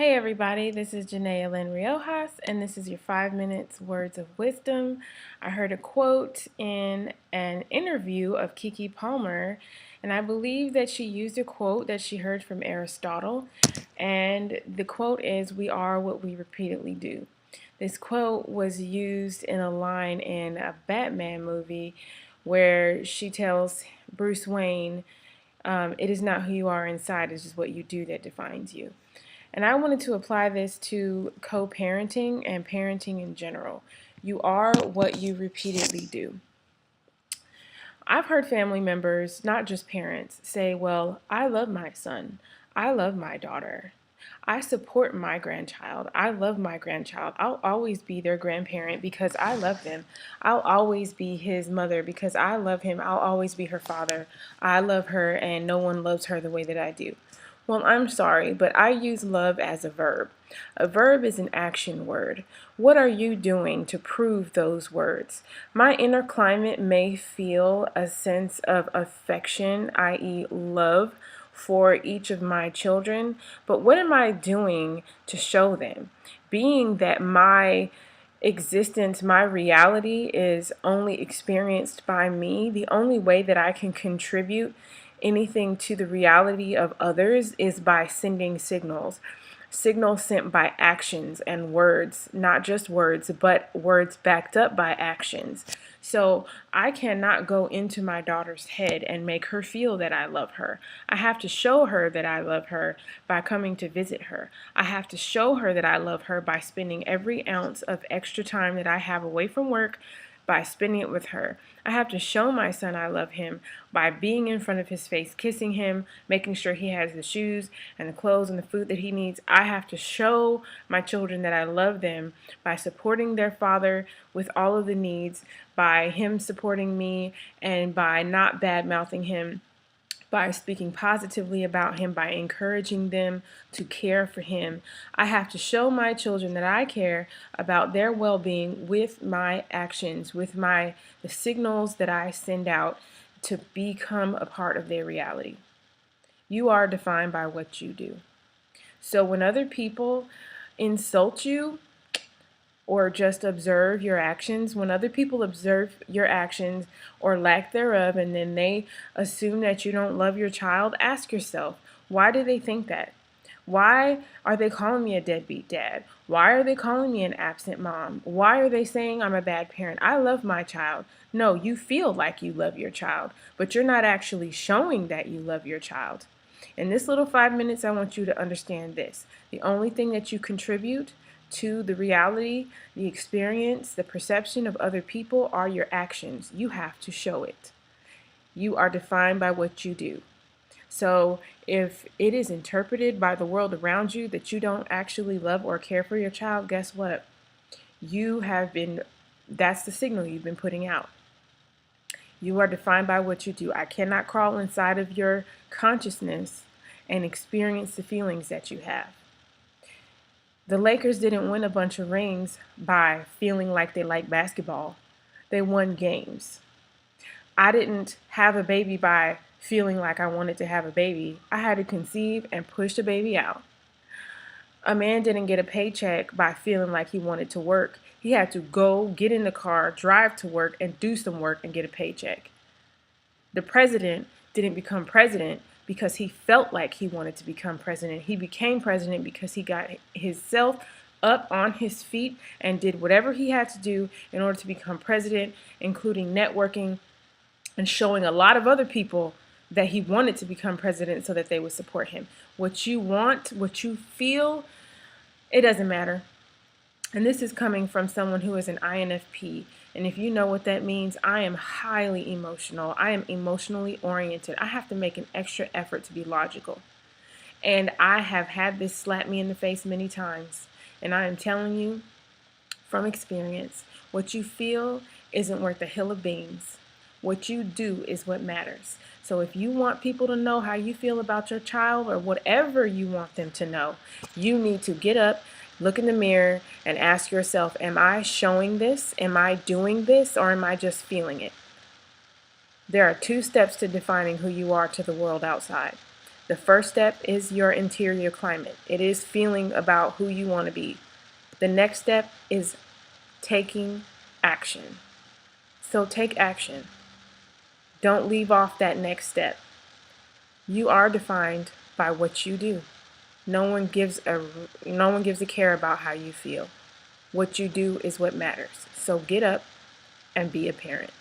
Hey everybody, this is Janaea Lynn Riojas, and this is your 5 minutes words of wisdom. I heard a quote in an interview of Keke Palmer, and I believe that she used a quote that she heard from Aristotle, and the quote is, "We are what we repeatedly do." This quote was used in a line in a Batman movie where she tells Bruce Wayne, "It is not who you are inside, it's just what you do that defines you." And I wanted to apply this to co-parenting and parenting in general. You are what you repeatedly do. I've heard family members, not just parents, say, "Well, I love my son. I love my daughter. I support my grandchild. I love my grandchild. I'll always be their grandparent because I love them. I'll always be his mother because I love him. I'll always be her father. I love her and no one loves her the way that I do." Well, I'm sorry, but I use love as a verb. A verb is an action word. What are you doing to prove those words? My inner climate may feel a sense of affection, i.e., love, for each of my children, but what am I doing to show them? Being that my existence, my reality is only experienced by me, the only way that I can contribute anything to the reality of others is by sending signals. Signals sent by actions and words, not just words, but words backed up by actions. So I cannot go into my daughter's head and make her feel that I love her. I have to show her that I love her by coming to visit her. I have to show her that I love her by spending every ounce of extra time that I have away from work by spending it with her. I have to show my son I love him by being in front of his face, kissing him, making sure he has the shoes and the clothes and the food that he needs. I have to show my children that I love them by supporting their father with all of the needs, by him supporting me, and by not bad-mouthing him, by speaking positively about him, by encouraging them to care for him. I have to show my children that I care about their well-being with my actions, with the signals that I send out to become a part of their reality. You are defined by what you do. So when other people insult you, or just observe your actions, when other people observe your actions or lack thereof, and then they assume that you don't love your child, ask yourself, why do they think that? Why are they calling me a deadbeat dad? Why are they calling me an absent mom? Why are they saying I'm a bad parent? I love my child. No, you feel like you love your child, but you're not actually showing that you love your child. In this little 5 minutes, I want you to understand this. The only thing that you contribute to the reality, the experience, the perception of other people are your actions. You have to show it. You are defined by what you do. So if it is interpreted by the world around you that you don't actually love or care for your child, guess what? That's the signal you've been putting out. You are defined by what you do. I cannot crawl inside of your consciousness and experience the feelings that you have. The Lakers didn't win a bunch of rings by feeling like they like basketball. They won games. I didn't have a baby by feeling like I wanted to have a baby. I had to conceive and push the baby out. A man didn't get a paycheck by feeling like he wanted to work. He had to go, get in the car, drive to work, and do some work and get a paycheck. The president didn't become president because he felt like he wanted to become president. He became president because he got himself up on his feet and did whatever he had to do in order to become president, including networking and showing a lot of other people that he wanted to become president so that they would support him. What you want, what you feel, it doesn't matter. And this is coming from someone who is an INFP. And if you know what that means, I am highly emotional. I am emotionally oriented. I have to make an extra effort to be logical. And I have had this slap me in the face many times. And I am telling you from experience, what you feel isn't worth a hill of beans. What you do is what matters. So if you want people to know how you feel about your child or whatever you want them to know, you need to get up, look in the mirror, and ask yourself, am I showing this? Am I doing this? Or am I just feeling it? There are 2 steps to defining who you are to the world outside. The first step is your interior climate. It is feeling about who you want to be. The next step is taking action. So take action. Don't leave off that next step. You are defined by what you do. No one gives a care about how you feel. What you do is what matters. So get up and be a parent.